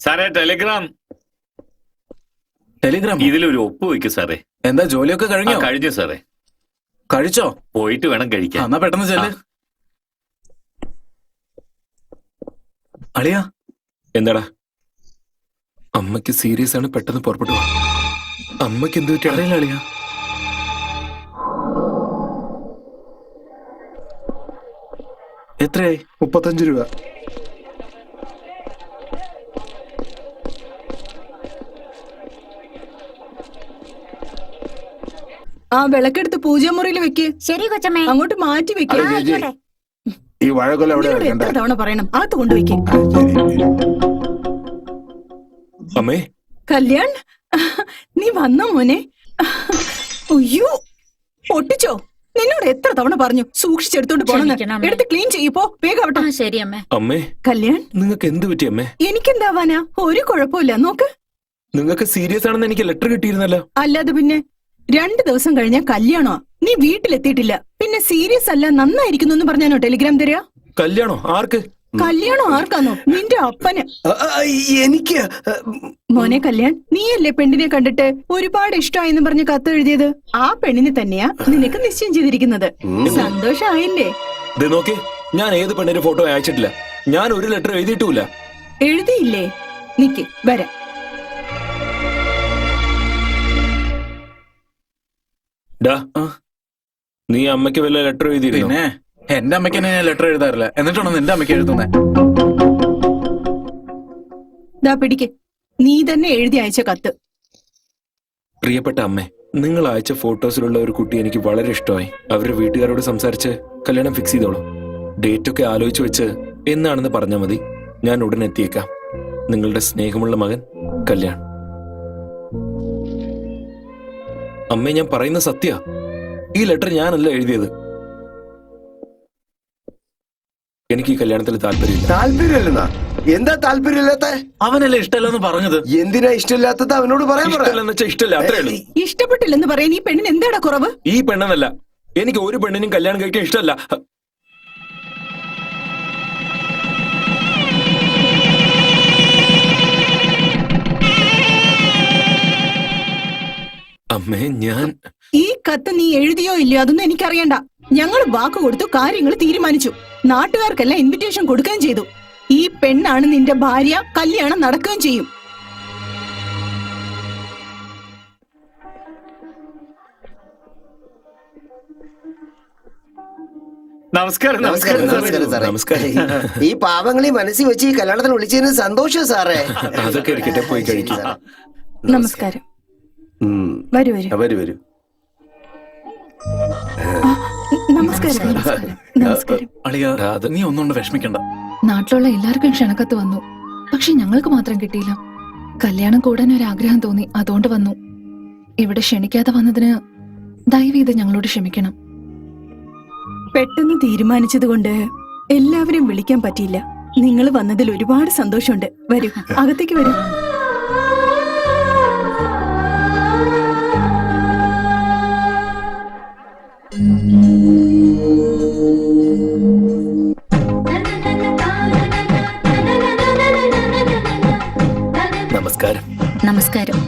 സാറേ ടെലിഗ്രാം ഇതിലൊരു ഒപ്പ് വെക്കും സാറേ. എന്താ ജോലിയൊക്കെ കഴിഞ്ഞോ? കഴിഞ്ഞു സാറേ. കഴിച്ചോ? പോയിട്ട് വേണം കഴിക്കാൻ. എന്നാ പെട്ടെന്ന് ചെല്ല്. അളിയാ എന്താടാ? അമ്മയ്ക്ക് സീരിയസ് ആണ്, പെട്ടെന്ന് പുറപ്പെട്ടു. അമ്മയ്ക്ക് എന്ത് പറ്റി? അറിയില്ല അളിയാ. എത്രയായി? 35 രൂപ. ആ വിളക്കെടുത്ത് പൂജാമുറിയിൽ വെക്ക്. ശരി കൊച്ചമ്മേ. അങ്ങോട്ട് മാറ്റി വെക്ക്. ഈ വാഴക്കൊല എവിടെ നിന്നോട് എത്ര തവണ പറയണം, അകത്ത് കൊണ്ടുവയ്ക്ക്. അമ്മേ, കല്യാൺ, നീ വന്നോ മോനെ? അയ്യോ, പൊട്ടിച്ചോ? നിന്നോട് എത്ര തവണ പറഞ്ഞു സൂക്ഷിച്ചെടുത്തോണ്ട് പോണെന്ന്. എടുത്ത് ക്ലീൻ ചെയ്യപ്പോ വേഗാവട്ടെ. ശരി അമ്മേ. അമ്മേ, കല്യാൺ, നിങ്ങൾക്ക് എന്ത് പറ്റി അമ്മേ? എനിക്കെന്താവാനാ? ഒരു കുഴപ്പമില്ല. നോക്ക്, നിങ്ങൾക്ക് സീരിയസ് ആണെന്ന് എനിക്ക് ലെറ്റർ കിട്ടിയിരുന്നല്ലോ. അല്ലാതെ പിന്നെ 2 ദിവസം കഴിഞ്ഞ കല്യാണോ? നീ വീട്ടിലെത്തിയിട്ടില്ല, പിന്നെ സീരിയസ് അല്ല നന്നായിരിക്കുന്നു എന്ന് പറഞ്ഞാനോ ടെലിഗ്രാം തരിക? കല്യാണോ? ആർക്ക്? കല്യാണോ ആർക്കാന്നോ? നിന്റെ അപ്പന്. എനിക്ക് മോനെ കല്യാൺ, നീയല്ലേ പെണ്ണിനെ കണ്ടിട്ട് ഒരുപാട് ഇഷ്ടമായെന്ന് പറഞ്ഞ് കത്ത് എഴുതിയത്? ആ പെണ്ണിനെ തന്നെയാ നിനക്ക് നിശ്ചയം ചെയ്തിരിക്കുന്നത്. സന്തോഷായില്ലേ? ഇത് നോക്കി, ഞാൻ ഏത് പെണ്ണിന്റെ ഫോട്ടോ അയച്ചിട്ടില്ല. ഞാൻ ഒരു ലെറ്റർ എഴുതിയിട്ടുമില്ല. എഴുതിയില്ലേ? നിക്ക്, വരാം. ഡാ, നീ അമ്മയ്ക്ക് വല്ല ലെറ്റർ എഴുതിയിരുന്നു? പിന്നെ എന്റെ അമ്മയ്ക്ക് തന്നെ ഞാൻ ലെറ്റർ എഴുതാറില്ല. എന്നിട്ടാണോ നിന്റെ അമ്മയ്ക്ക് എഴുതുന്നേ? ദാ പിടിക്ക്, നീ തന്നെ എഴുതി അയച്ച കത്ത്. പ്രിയപ്പെട്ട അമ്മേ, നിങ്ങൾ അയച്ച ഫോട്ടോസിലുള്ള ഒരു കുട്ടി എനിക്ക് വളരെ ഇഷ്ടമായി. അവരുടെ വീട്ടുകാരോട് സംസാരിച്ച് കല്യാണം ഫിക്സ് ചെയ്തോളൂ. ഡേറ്റ് ഒക്കെ ആലോചിച്ച് വെച്ച് എന്നാണെന്ന് പറഞ്ഞാൽ മതി. ഞാൻ ഉടൻ എത്തിയേക്കാം. നിങ്ങളുടെ സ്നേഹമുള്ള മകൻ കല്യാൺ. അമ്മേ, ഞാൻ പറയുന്ന സത്യ. ഈ ലെറ്റർ ഞാനല്ല എഴുതിയത്. എനിക്ക് ഈ കല്യാണത്തിൽ താല്പര്യമില്ല. താല്പര്യമില്ലെന്നാ? എന്താ താല്പര്യമില്ലാത്ത? അവനല്ലേ ഇഷ്ടമല്ലെന്ന് പറഞ്ഞത്? എന്തിനാ ഇഷ്ടമില്ലാത്തത് അവനോട് പറയാൻ പറ. ഇഷ്ടമല്ലെന്ന് വെച്ചാൽ ഇഷ്ടമല്ല, അത്രേ ഉള്ളൂ. ഇഷ്ടപ്പെട്ടില്ലെന്ന് പറയാൻ ഈ പെണ്ണിന് എന്താടാ കുറവ്? ഈ പെണ്ണെന്നല്ല, എനിക്ക് ഒരു പെണ്ണിനും കല്യാണം കഴിക്കാൻ ഇഷ്ടമല്ല. അമ്മേ, ഞാൻ ഈ കത്ത് നീ എഴുതിയോ ഇല്ലയോ അതൊന്നും എനിക്കറിയണ്ട. ഞങ്ങൾ വാക്ക് കൊടുത്തു, കാര്യങ്ങൾ തീരുമാനിച്ചു. നാട്ടുകാർക്കെല്ലാം ഇൻവിറ്റേഷൻ കൊടുക്കുകയും ചെയ്തു. ഈ പെണ്ണാണ് നിന്റെ ഭാര്യ. കല്യാണം നടക്കുകയും ചെയ്യും. നമസ്കാരം. നമസ്കാരം സാറേ. നമസ്കാരം. ഈ പാവങ്ങളെ മനസ്സിൽ വെച്ച് ഈ കല്യാണത്തിന് വിളിച്ചതിന് സന്തോഷം സാറേ. അതൊക്കെ ഇരിക്കട്ടെ, പോയി കഴിക്കും. നമസ്കാരം. വരൂ വരൂ. വരൂ. നമസ്കാരം. നമസ്കാരം. അളിയ, നീ ഒന്നുകൊണ്ട് വിഷമിക്കണ്ട. നാട്ടിലുള്ള എല്ലാവർക്കും ക്ഷണക്കത്ത് വന്നു, പക്ഷെ ഞങ്ങൾക്ക് മാത്രം കിട്ടിയില്ല. കല്യാണം കൂടാൻ ഒരു ആഗ്രഹം തോന്നി, അതുകൊണ്ട് വന്നു. ഇവിടെ ക്ഷണിക്കാതെ വന്നതിന് ദയവീത് ഞങ്ങളോട് ക്ഷമിക്കണം. പെട്ടെന്ന് തീരുമാനിച്ചത് കൊണ്ട് എല്ലാവരും വിളിക്കാൻ പറ്റിയില്ല. നിങ്ങൾ വന്നതിൽ ഒരുപാട് സന്തോഷമുണ്ട്. വരൂ, അകത്തേക്ക് വരൂ. നമസ്കാരം. നമസ്കാരം.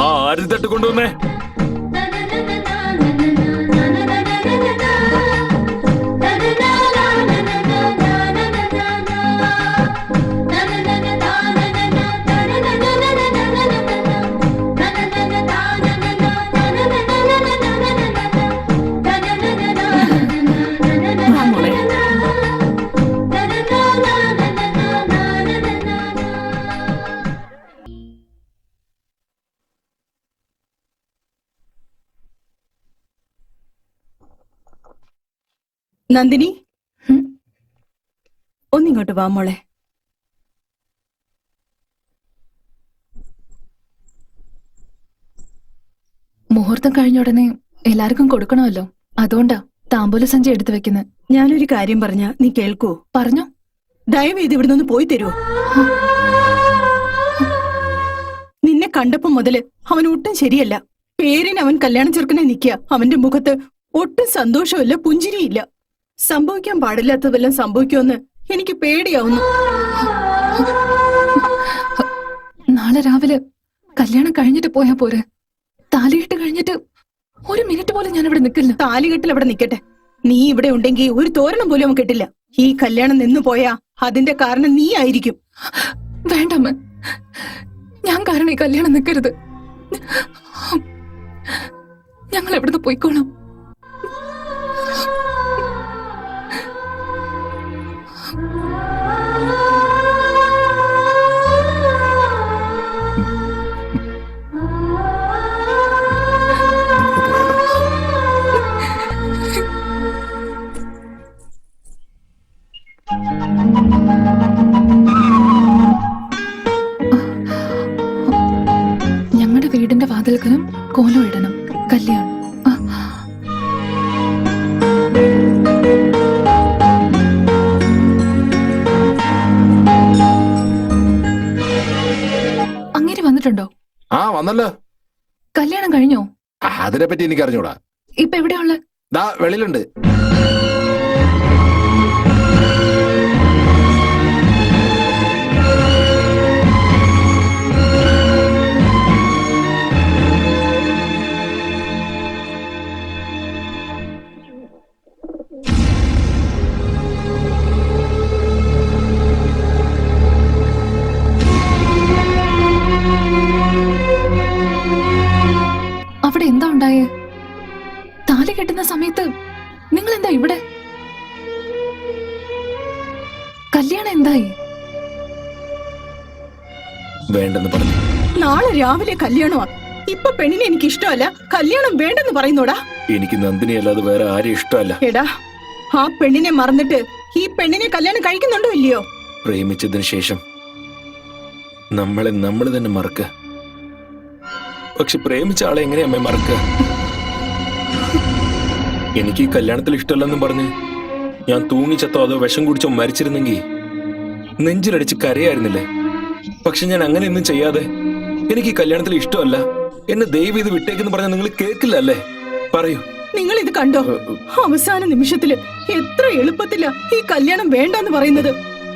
ആര് തട്ടുകൊണ്ടുവന്നേ? നന്ദിനി, ഒന്നിങ്ങോട്ട് വാ മോളെ. മുഹൂർത്തം കഴിഞ്ഞ ഉടനെ എല്ലാവർക്കും കൊടുക്കണമല്ലോ, അതുകൊണ്ടാ താമ്പൂല സഞ്ചി എടുത്തു വെക്കുന്നത്. ഞാനൊരു കാര്യം പറഞ്ഞ നീ കേൾക്കൂ? പറഞ്ഞോ. ദയവേത് ഇവിടെ നിന്ന് പോയി തരുമോ? നിന്നെ കണ്ടപ്പോ മുതല് അവൻ ഒട്ടും ശരിയല്ല. പേരിന് അവൻ കല്യാണം ചെറുക്കനെ നിൽക്കുക. അവന്റെ മുഖത്ത് ഒട്ടും സന്തോഷമില്ല, പുഞ്ചിരിയില്ല. സംഭവിക്കാൻ പാടില്ലാത്തതെല്ലാം സംഭവിക്കുമെന്ന് എനിക്ക് പേടിയാവുന്നു. കല്യാണം കഴിഞ്ഞിട്ട് പോയാ പോരെ? താലികെട്ട് കഴിഞ്ഞിട്ട് ഒരു മിനിറ്റ് പോലും ഞാൻ ഇവിടെ നിൽക്കില്ല. താലികെട്ടിൽ അവിടെ നിക്കട്ടെ. നീ ഇവിടെ ഉണ്ടെങ്കിൽ ഒരു തോരണം പോലും അവൻ കിട്ടില്ല. ഈ കല്യാണം നിന്നു പോയാ അതിന്റെ കാരണം നീ ആയിരിക്കും. വേണ്ടമ്മ, ഞാൻ കാരണം ഈ കല്യാണം നിൽക്കരുത്. ഞങ്ങൾ എവിടുന്ന് പോയിക്കോളാം. ഞങ്ങളുടെ വീടിന്റെ വാതിൽക്കലും കോലം ഇടണം. കല്യാണം അങ്ങനെ വന്നിട്ടുണ്ടോ? ആ വന്നല്ലോ. കല്യാണം കഴിഞ്ഞോ? അതിനെ പറ്റി എനിക്ക് അറിഞ്ഞൂടാ. ഇപ്പൊ എവിടെയുള്ള? ദാ വെളിയിലുണ്ട്. അവിടെ എന്താ ഉണ്ടായേ? താലി കെട്ടുന്ന സമയത്ത് നിങ്ങൾ എന്താ ഇവിടെ? കല്യാണം എന്തായി? വേണ്ടെന്ന് പറഞ്ഞു. നാളെ രാവിലെ കല്യാണമാ. ഇപ്പൊ പെണ്ണിനെ എനിക്ക് ഇഷ്ടമല്ല, കല്യാണം വേണ്ടെന്ന് പറയുന്നോടാ. എനിക്ക് നന്ദിനി അല്ലാതെ വേറെ ആരും ഇഷ്ടമല്ല. എടാ, ആ പെണ്ണിനെ മറന്നിട്ട് ഈ പെണ്ണിനെ കല്യാണം കഴിക്കുന്നുണ്ടോ ഇല്ലയോ? പ്രേമിച്ചതിന് ശേഷം നമ്മളെ നമ്മൾ തന്നെ മറക്കുക. പക്ഷെ പ്രേമിച്ച ആളെ എങ്ങനെയാ അമ്മ മറക്കുക? എനിക്ക് ഈ കല്യാണത്തിൽ ഇഷ്ടമല്ലെന്നും പറഞ്ഞ് ഞാൻ തൂങ്ങിച്ചത്തോ അതോ വിഷം കുടിച്ചോ മരിച്ചിരുന്നെങ്കിൽ നെഞ്ചിലടിച്ച് കരയായിരുന്നില്ലേ? പക്ഷെ ഞാൻ അങ്ങനെയൊന്നും ചെയ്യാതെ എനിക്ക് ഈ കല്യാണത്തിൽ ഇഷ്ടമല്ല, എന്നെ ദയവ് ഇത് വിട്ടേക്കെന്ന് പറഞ്ഞാൽ നിങ്ങൾ കേൾക്കില്ല അല്ലേ? പറയൂ. നിങ്ങൾ ഇത് കണ്ടോ? അവസാന നിമിഷത്തില് എത്ര എളുപ്പത്തിലാ ഈ കല്യാണം വേണ്ടെന്ന് പറയുന്നത്.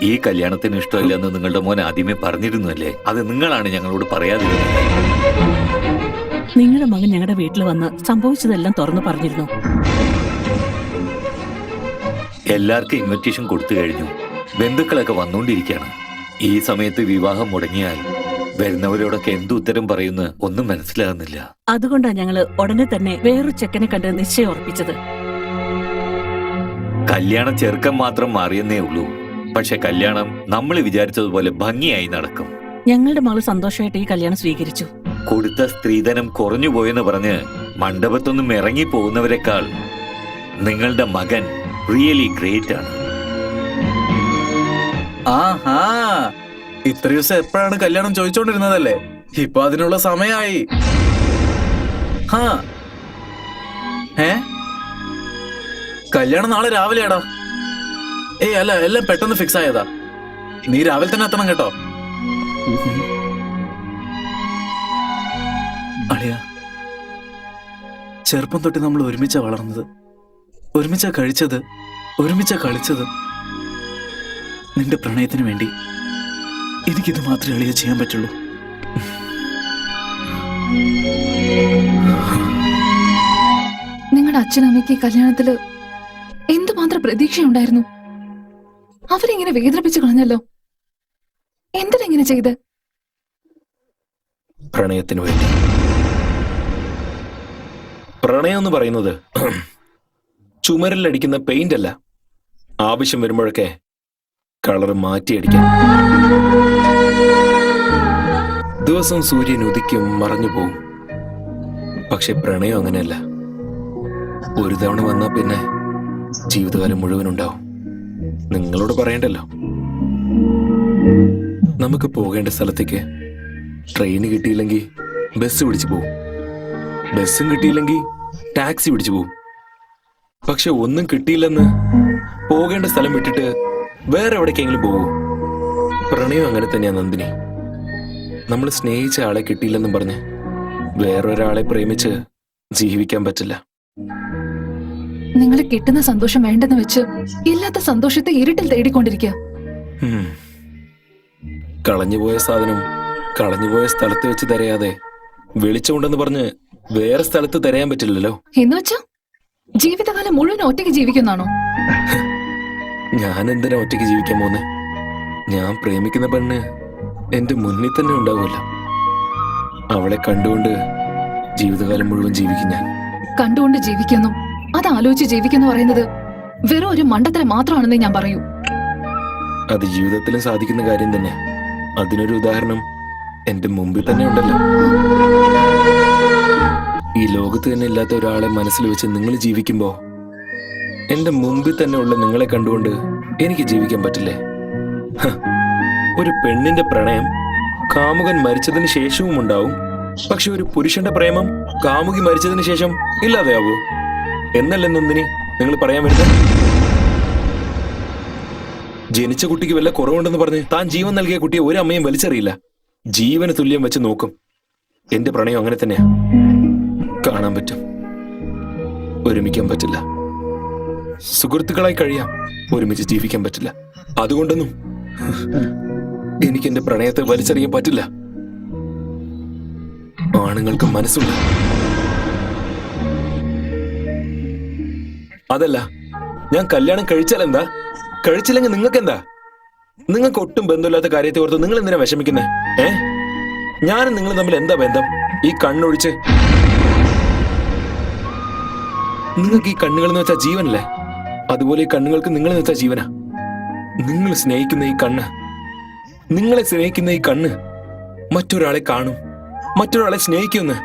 ഈ കല്യാണത്തിന് ഇഷ്ടമില്ലെന്ന് നിങ്ങളുടെ മോൻ ആദ്യമേ പറഞ്ഞിരുന്നല്ലേ? അത് നിങ്ങളാണ് ഞങ്ങളോട് പറയാതിരുന്നത്. നിങ്ങളുടെ മകൻ ഞങ്ങളുടെ വീട്ടിൽ വന്ന് സംഭവിച്ചതെല്ലാം തുറന്നു പറഞ്ഞിരുന്നു. എല്ലാവർക്കും ഇൻവിറ്റേഷൻ കൊടുത്തു കഴിഞ്ഞു. ബന്ധുക്കളൊക്കെ വന്നുകൊണ്ടിരിക്കുകയാണ്. ഈ സമയത്ത് വിവാഹം മുടങ്ങിയാൽ വരുന്നവരോടൊക്കെ എന്ത് ഉത്തരം പറയുന്ന ഒന്നും മനസ്സിലാകുന്നില്ല. അതുകൊണ്ടാണ് ഞങ്ങള് ഉടനെ തന്നെ വേറൊരു ചെക്കനെ കണ്ട് നിശ്ചയം ഉറപ്പിച്ചത്. കല്യാണം ചെറുക്കം മാത്രം മാറിയെന്നേ ഉള്ളൂ. പക്ഷെ കല്യാണം നമ്മൾ വിചാരിച്ചതുപോലെ ഭംഗിയായി നടക്കും. ഞങ്ങളുടെ മകള് സന്തോഷമായിട്ട് ഈ കല്യാണം സ്വീകരിച്ചു. കൊടുത്ത സ്ത്രീധനം കുറഞ്ഞു പോയെന്ന് പറഞ്ഞ് മണ്ഡപത്തൊന്നും ഇറങ്ങി പോകുന്നവരെക്കാൾ നിങ്ങളുടെ മകൻ റിയലി ഗ്രേറ്റ് ആണ്. ആഹാ, ഇത്ര ദിവസം എപ്പോഴാണ് കല്യാണം ചോദിച്ചോണ്ടിരുന്നതല്ലേ? ഇപ്പൊ അതിനുള്ള സമയമായി. ഹാ, കല്യാണം നാളെ രാവിലെയാടാ. ഏയ് അല്ല, എല്ലാം പെട്ടെന്ന് ഫിക്സ് ആയതാ. നീ രാവിലെ തന്നെ എത്തണം കേട്ടോ. അളിയ, ചെറുപ്പം തൊട്ട് നമ്മൾ ഒരുമിച്ച വളർന്നത്, ഒരുമിച്ച കഴിച്ചത്, ഒരുമിച്ച കളിച്ചത്. നിന്റെ പ്രണയത്തിന് വേണ്ടി എനിക്കിത് മാത്രമേ അളിയ ചെയ്യാൻ പറ്റുള്ളൂ. നിങ്ങളുടെ അച്ഛനമ്മയ്ക്ക് ഈ കല്യാണത്തില് എന്തുമാത്രം പ്രതീക്ഷയുണ്ടായിരുന്നു. അവരെങ്ങനെ വേദനിപ്പിച്ചു കളഞ്ഞല്ലോ. എന്തിനെങ്ങനെ ചെയ്ത്? പ്രണയത്തിന് വേണ്ടി. പ്രണയം എന്ന് പറയുന്നത് ചുമരിലടിക്കുന്ന പെയിന്റ് അല്ല. ആവശ്യം വരുമ്പോഴൊക്കെ കളർ മാറ്റിയടിക്കാൻ. ദിവസം സൂര്യൻ ഉദിക്കും, മറഞ്ഞു പോവും. പക്ഷെ പ്രണയം അങ്ങനെയല്ല. ഒരു തവണ വന്നാ പിന്നെ ജീവിതകാലം മുഴുവനുണ്ടാവും. നിങ്ങളോട് പറയണ്ടല്ലോ. നമുക്ക് പോകേണ്ട സ്ഥലത്തേക്ക് ട്രെയിന് കിട്ടിയില്ലെങ്കിൽ ബസ് പിടിച്ചു പോവും. ബസ്സും കിട്ടിയില്ലെങ്കിൽ ടാക്സി പിടിച്ചു പോവും. പക്ഷെ ഒന്നും കിട്ടിയില്ലെന്ന് പോകേണ്ട സ്ഥലം വിട്ടിട്ട് വേറെ എവിടേക്കെങ്കിലും പോവൂ. പ്രണയം അങ്ങനെ തന്നെയാ നന്ദിനി. നമ്മൾ സ്നേഹിച്ച ആളെ കിട്ടിയില്ലെന്നും പറഞ്ഞ് വേറൊരാളെ പ്രേമിച്ച് ജീവിക്കാൻ പറ്റില്ല. നിങ്ങൾ കിട്ടുന്ന സന്തോഷം വേണ്ടെന്ന് വെച്ച് ഇല്ലാത്ത സന്തോഷത്തെ ഇരുട്ടിൽ തേടിക്കൊണ്ടിരിക്കുക. കളഞ്ഞുപോയ സാധനം കളഞ്ഞുപോയ സ്ഥലത്ത് വെച്ച് തരയാതെ വെളിച്ചമുണ്ടെന്ന് പറഞ്ഞ് വേറെ സ്ഥലത്ത് തിരയാൻ പറ്റില്ലല്ലോ. എന്ന് വെച്ചാ ജീവിതകാലം മുഴുവൻ ഒറ്റയ്ക്ക് ജീവിക്കുന്നാണോ? ഞാൻ എന്തിനാ ഒറ്റയ്ക്ക് ജീവിക്കാൻ പോന്നെ? ഞാൻ പ്രേമിക്കുന്ന പെണ്ണ് എന്റെ മുന്നിൽ തന്നെ ഉണ്ടാവുമല്ലോ. അവളെ കണ്ടുകൊണ്ട് ജീവിതകാലം മുഴുവൻ ജീവിക്കും ഞാൻ. കണ്ടുകൊണ്ട് ജീവിക്കുന്നു, അത് ആലോചിച്ച് ജീവിക്കുന്നു പറയുന്നത് വെറും ഒരു മണ്ടത്തരം മാത്രമാണെന്ന് ഞാൻ പറയൂ. അത് ജീവിതത്തിലും സാധിക്കുന്ന കാര്യം തന്നെ. അതിനൊരു ഉദാഹരണം എന്റെ മുമ്പിൽ തന്നെ ഉണ്ടല്ലോ. ഈ ലോകത്ത് തന്നെ ഇല്ലാത്ത ഒരാളെ മനസ്സിൽ വെച്ച് നിങ്ങൾ ജീവിക്കുമ്പോ എന്റെ മുമ്പിൽ തന്നെ ഉള്ള നിങ്ങളെ കണ്ടുകൊണ്ട് എനിക്ക് ജീവിക്കാൻ പറ്റില്ലേ? ഒരു പെണ്ണിന്റെ പ്രണയം കാമുകൻ മരിച്ചതിന് ശേഷവും ഉണ്ടാവും. പക്ഷെ ഒരു പുരുഷന്റെ പ്രേമം കാമുകി മരിച്ചതിന് ശേഷം ഇല്ലാതെയാവൂ എന്നല്ലേ നന്ദിനി നിങ്ങൾ പറയാൻ വരുന്നത്? ജനിച്ച കുട്ടിക്ക് വല്ല കുറവുണ്ടെന്ന് പറഞ്ഞ് താൻ ജീവൻ നൽകിയ കുട്ടിയെ ഒരു അമ്മയും വലിച്ചെറിയില്ല. ജീവന് തുല്യം വെച്ച് നോക്കും. എന്റെ പ്രണയം അങ്ങനെ തന്നെയാ. കാണാൻ പറ്റും, ഒരുമിക്കാൻ പറ്റില്ല. സുഹൃത്തുക്കളായി കഴിയാം, ഒരുമിച്ച് ജീവിക്കാൻ പറ്റില്ല. അതുകൊണ്ടൊന്നും എനിക്ക് എന്റെ പ്രണയത്തെ വലിച്ചെറിയാൻ പറ്റില്ല. ആണുങ്ങൾക്ക് മനസ്സുണ്ട്. അതല്ല, ഞാൻ കല്യാണം കഴിച്ചാൽ എന്താ, കഴിച്ചില്ലെങ്കിൽ നിങ്ങൾക്ക് എന്താ? നിങ്ങൾക്ക് ഒട്ടും ബന്ധമില്ലാത്ത കാര്യത്തെ ഓർത്ത് നിങ്ങൾ എന്തിനാ വിഷമിക്കുന്നേ? ഞാനും നിങ്ങൾ തമ്മിൽ എന്താ ബന്ധം? ഈ കണ്ണൊഴിച്ച് നിങ്ങൾക്ക് ഈ കണ്ണുകളെന്ന് വെച്ചാൽ ജീവനല്ലേ? അതുപോലെ ഈ കണ്ണുകൾക്ക് നിങ്ങളെന്ന് വെച്ചാൽ ജീവനാ. നിങ്ങൾ സ്നേഹിക്കുന്ന ഈ കണ്ണ്, നിങ്ങളെ സ്നേഹിക്കുന്ന ഈ കണ്ണ് മറ്റൊരാളെ കാണും, മറ്റൊരാളെ സ്നേഹിക്കുമെന്ന്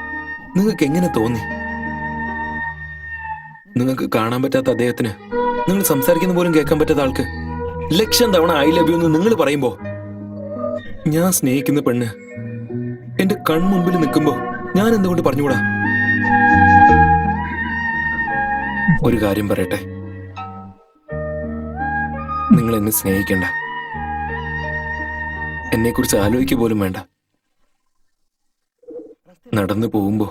നിങ്ങൾക്ക് എങ്ങനെ തോന്നി? നിങ്ങൾക്ക് കാണാൻ പറ്റാത്ത അദ്ദേഹത്തിന് നിങ്ങൾ സംസാരിക്കുന്ന പോലും കേൾക്കാൻ പറ്റാത്ത ആൾക്ക് ലക്ഷം തവണ ഐ ലവ് യു എന്ന് നിങ്ങൾ പറയുമ്പോ, ഞാൻ സ്നേഹിക്കുന്ന പെണ്ണ് എന്റെ കൺമുമ്പിൽ നിൽക്കുമ്പോ ഞാൻ എന്തുകൊണ്ട് പറഞ്ഞുകൂടാ? ഒരു കാര്യം പറയട്ടെ, നിങ്ങൾ എന്നെ സ്നേഹിക്കണ്ട, എന്നെ കുറിച്ച് ആലോചിക്കുക പോലും വേണ്ട. നടന്നു പോകുമ്പോ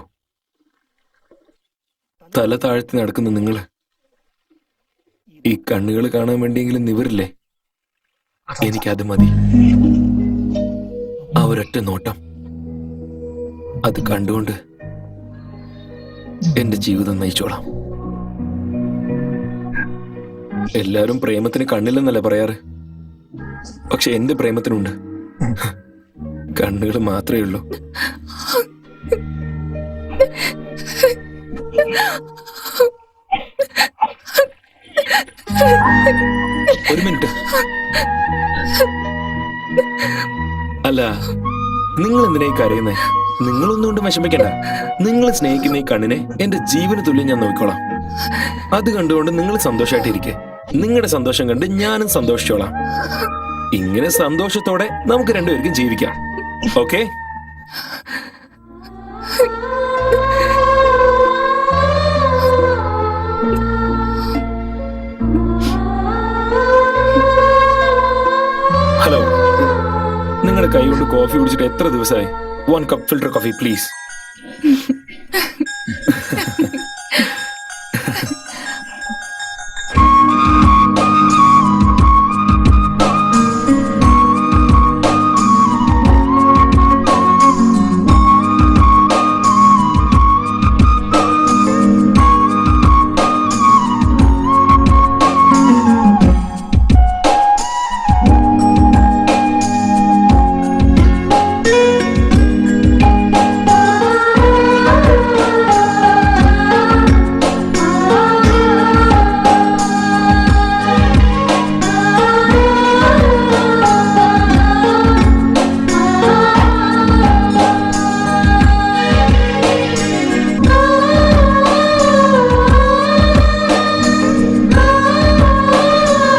തല താഴ്ത്തി നടക്കുന്ന നിങ്ങള് ഈ കണ്ണുകൾ കാണാൻ വേണ്ടിയെങ്കിലും നിവരില്ലേ? എനിക്കത് മതി. ആ ഒരൊറ്റ നോട്ടം, അത് കണ്ടുകൊണ്ട് എന്റെ ജീവിതം നയിച്ചോളാം. എല്ലാരും പ്രേമത്തിന് കണ്ണില്ലെന്നല്ല പറയാറ്, പക്ഷെ എന്റെ പ്രേമത്തിനുണ്ട്. കണ്ണുകൾ മാത്രമേ ഉള്ളൂ. ഒരു മിനിറ്റ്. അല്ല, നിങ്ങൾ എന്തിനാ ഈ കരയുന്നേ? നിങ്ങളൊന്നും കൊണ്ട് വിഷമിക്കണ്ട. നിങ്ങൾ സ്നേഹിക്കുന്ന ഈ കണ്ണിനെ എന്റെ ജീവന് തുല്യം ഞാൻ നോക്കിക്കോളാം. അത് കണ്ടുകൊണ്ട് നിങ്ങൾ സന്തോഷമായിട്ടിരിക്കെ. നിങ്ങളുടെ സന്തോഷം കണ്ട് ഞാനും സന്തോഷിച്ചോളാം. ഇങ്ങനെ സന്തോഷത്തോടെ നമുക്ക് രണ്ടുപേർക്കും ജീവിക്കാം. ഓക്കെ? ഹലോ, നിങ്ങളുടെ കൈ കൊണ്ട് കോഫി കുടിച്ചിട്ട് എത്ര ദിവസമായി? 1 കപ്പ് ഫിൽറ്റർ കോഫി പ്ലീസ്.